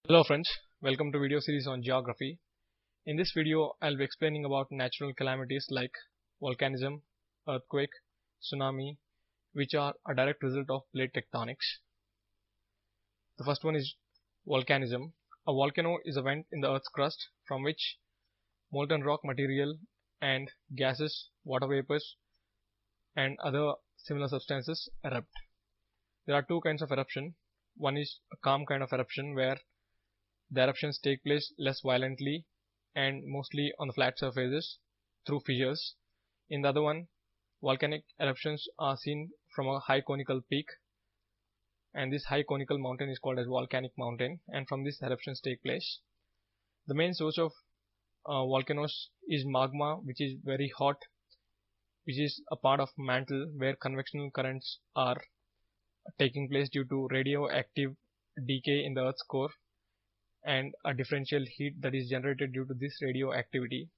Hello friends, welcome to video series on geography. In this video, I'll be explaining about natural calamities like volcanism, earthquake, tsunami, which are a direct result of plate tectonics. The first one is volcanism. A volcano is a vent in the Earth's crust from which molten rock material and gases, water vapors, and other similar substances erupt. There are two kinds of eruption. One is a calm kind of eruption where the eruptions take place less violently and mostly on the flat surfaces through fissures. In the other one, volcanic eruptions are seen from a high conical peak, and this high conical mountain is called as volcanic mountain, and from this eruptions take place. The main source of volcanoes is magma, which is very hot, which is a part of mantle where convectional currents are taking place due to radioactive decay in the Earth's core and a differential heat that is generated due to this radioactivity,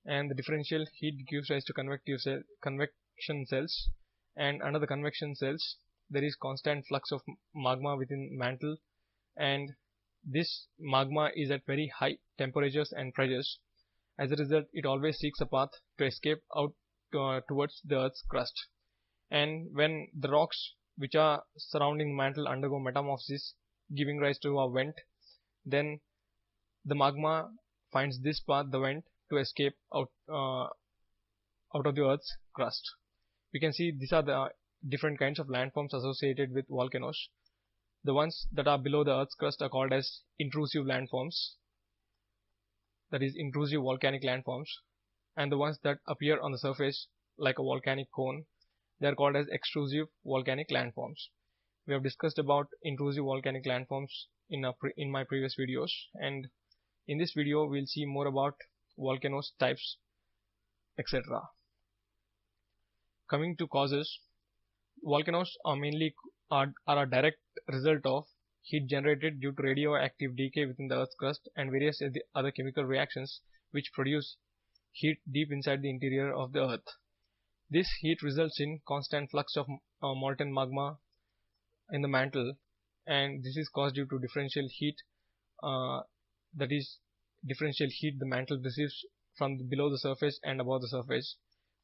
and the differential heat gives rise to convection cells, and under the convection cells there is constant flux of magma within mantle, and this magma is at very high temperatures and pressures. As a result, it always seeks a path to escape out towards the Earth's crust, and when the rocks which are surrounding the mantle undergo metamorphosis, giving rise to a vent, then the magma finds this path, the vent, to escape out of the Earth's crust. We can see these are the different kinds of landforms associated with volcanoes. The ones that are below the Earth's crust are called as intrusive landforms, that is intrusive volcanic landforms, and the ones that appear on the surface like a volcanic cone, they are called as extrusive volcanic landforms. We have discussed about intrusive volcanic landforms in my previous videos, and in this video we'll see more about volcanoes, types, etc. Coming to causes, volcanoes are mainly a direct result of heat generated due to radioactive decay within the Earth's crust and various other chemical reactions which produce heat deep inside the interior of the Earth. This heat results in constant flux of molten magma in the mantle, and this is caused due to differential heat, that is differential heat the mantle receives from below the surface and above the surface.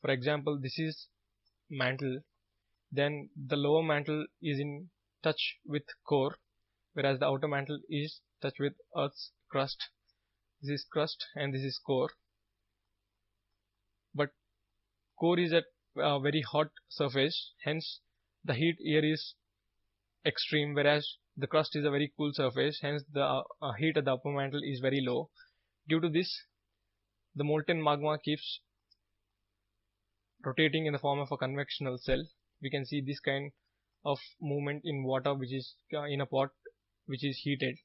For example, this is mantle, then the lower mantle is in touch with core, whereas the outer mantle is touch with Earth's crust. This is crust and this is core, but core is at a very hot surface, hence the heat here is extreme, whereas the crust is a very cool surface, hence the heat at the upper mantle is very low. Due to this, the molten magma keeps rotating in the form of a convectional cell. We can see this kind of movement in water which is in a pot which is heated.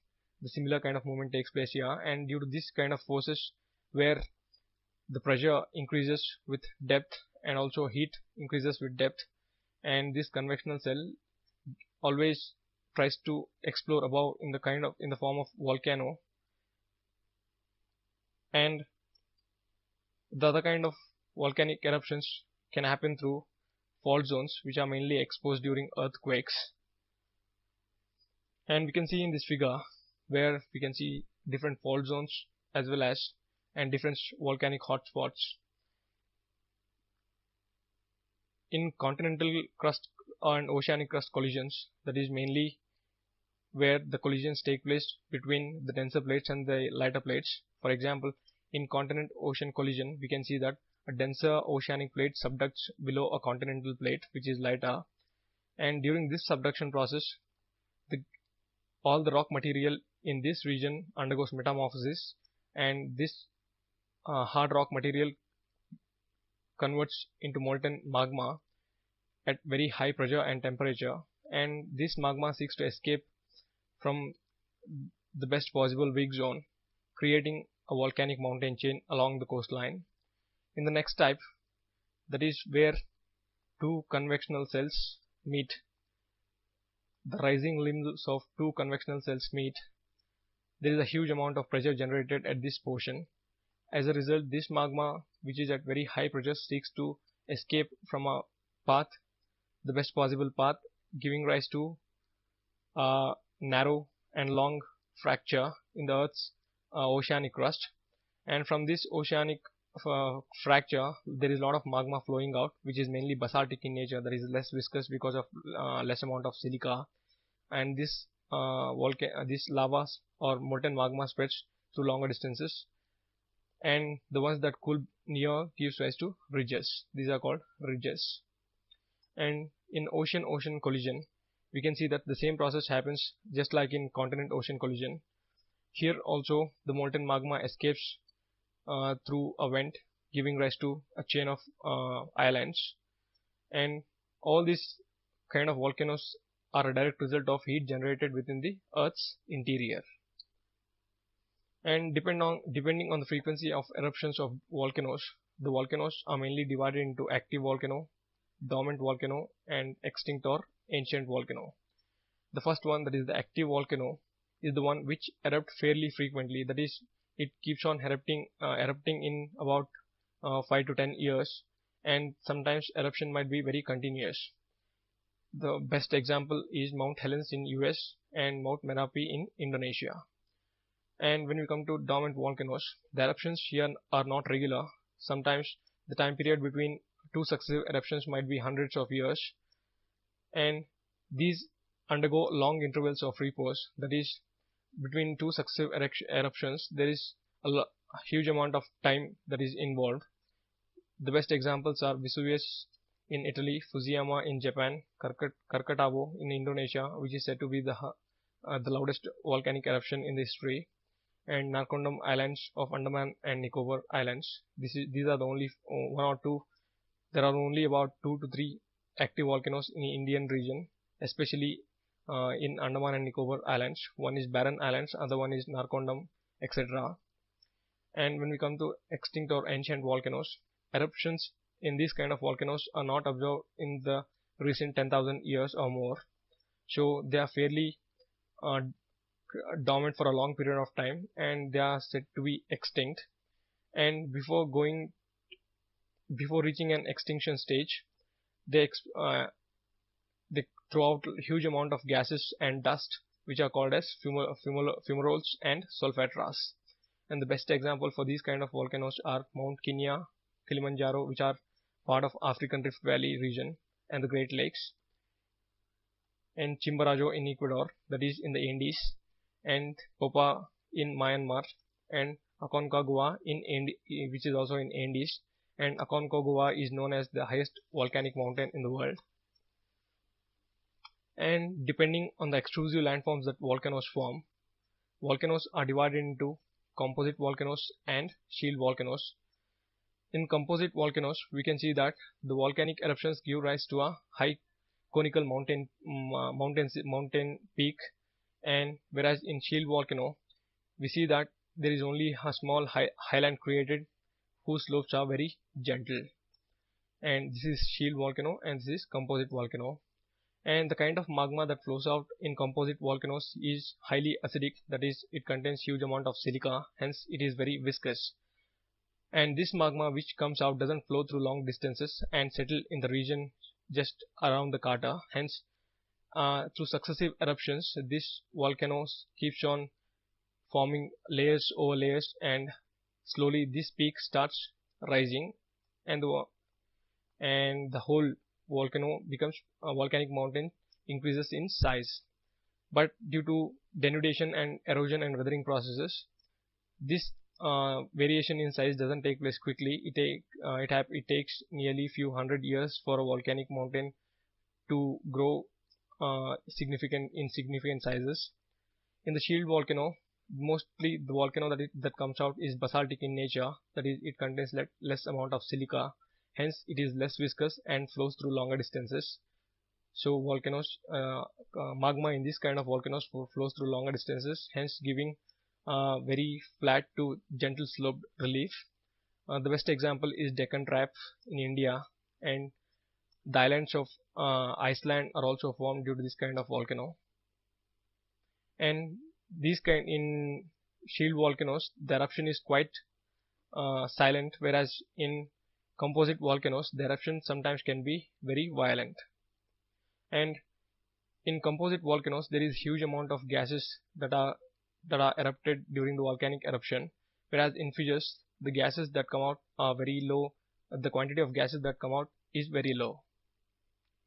The similar kind of movement takes place here, and due to this kind of forces where the pressure increases with depth and also heat increases with depth, and this convectional cell always tries to explore above in the form of volcano. And the other kind of volcanic eruptions can happen through fault zones, which are mainly exposed during earthquakes. And we can see in this figure where we can see different fault zones as well as and different volcanic hotspots. In continental crust and oceanic crust collisions, that is mainly where the collisions take place between the denser plates and the lighter plates. For example, in continent ocean collision, we can see that a denser oceanic plate subducts below a continental plate which is lighter, and during this subduction process all the rock material in this region undergoes metamorphosis, and this hard rock material converts into molten magma at very high pressure and temperature, and this magma seeks to escape from the best possible weak zone, creating a volcanic mountain chain along the coastline. In the next type, that is where two convectional cells meet, the rising limbs of two convectional cells meet, there is a huge amount of pressure generated at this portion. As a result, this magma, which is at very high pressure, seeks to escape from a path, the best possible path, giving rise to a narrow and long fracture in the Earth's oceanic crust, and from this oceanic fracture there is a lot of magma flowing out, which is mainly basaltic in nature, that is less viscous because of less amount of silica. And this this lavas or molten magma spreads through longer distances, and the ones that cool near gives rise to ridges. These are called ridges. And in ocean collision, we can see that the same process happens just like in continent ocean collision. Here also the molten magma escapes through a vent, giving rise to a chain of islands. And all these kind of volcanoes are a direct result of heat generated within the Earth's interior. And depending on the frequency of eruptions of volcanoes, the volcanoes are mainly divided into active volcano, dormant volcano, and extinct or ancient volcano. The first one, that is the active volcano, is the one which erupt fairly frequently. That is, it keeps on erupting in about 5 to 10 years, and sometimes eruption might be very continuous. The best example is Mount Helens in US and Mount Merapi in Indonesia. And when we come to dormant volcanoes, the eruptions here are not regular. Sometimes the time period between two successive eruptions might be hundreds of years, and these undergo long intervals of repose. That is, between two successive eruptions there is a huge amount of time that is involved. The best examples are Vesuvius in Italy, Fusiyama in Japan, Krakatau in Indonesia, which is said to be the loudest volcanic eruption in the history, and Narcondam Islands of Andaman and Nicobar Islands. These are the only one or two. There are only about 2 to 3 active volcanoes in the Indian region, especially in Andaman and Nicobar Islands. One is Barren Islands, other one is Narcondam, etc. And when we come to extinct or ancient volcanoes, eruptions in these kind of volcanoes are not observed in the recent 10,000 years or more, so they are fairly dormant for a long period of time, and they are said to be extinct. And before reaching an extinction stage, they throw out huge amount of gases and dust, which are called as fumaroles and solfatras. And the best example for these kind of volcanoes are Mount Kenya, Kilimanjaro, which are part of African Rift Valley region, and the Great Lakes, and Chimborazo in Ecuador, that is in the Andes, and Popa in Myanmar, and Aconcagua which is also in Andes, and Aconcagua is known as the highest volcanic mountain in the world. And depending on the extrusive landforms that volcanoes form, volcanoes are divided into composite volcanoes and shield volcanoes. In composite volcanoes, we can see that the volcanic eruptions give rise to a high conical mountain peak, and whereas in shield volcano, we see that there is only a small highland created whose slopes are very gentle. And this is shield volcano, and this is composite volcano. And the kind of magma that flows out in composite volcanoes is highly acidic, that is, it contains huge amount of silica, hence it is very viscous. And this magma which comes out doesn't flow through long distances and settle in the region just around the crater. Hence, through successive eruptions, this volcanoes keeps on forming layers over layers, and slowly this peak starts rising, and the whole volcano becomes a volcanic mountain, increases in size. But due to denudation and erosion and weathering processes, this variation in size doesn't take place quickly. It takes nearly few hundred years for a volcanic mountain to grow significant sizes. In the shield volcano, mostly the volcano that comes out is basaltic in nature, that is, it contains less amount of silica, hence it is less viscous and flows through longer distances. So volcanoes, magma in this kind of volcanoes flows through longer distances, hence giving very flat to gentle sloped relief. The best example is Deccan Trap in India, and the islands of Iceland are also formed due to this kind of volcano. And in shield volcanoes, the eruption is quite silent, whereas in composite volcanoes, the eruption sometimes can be very violent. And in composite volcanoes, there is huge amount of gases that are that are erupted during the volcanic eruption, whereas in fissures the gases that come out are very low, the quantity of gases that come out is very low.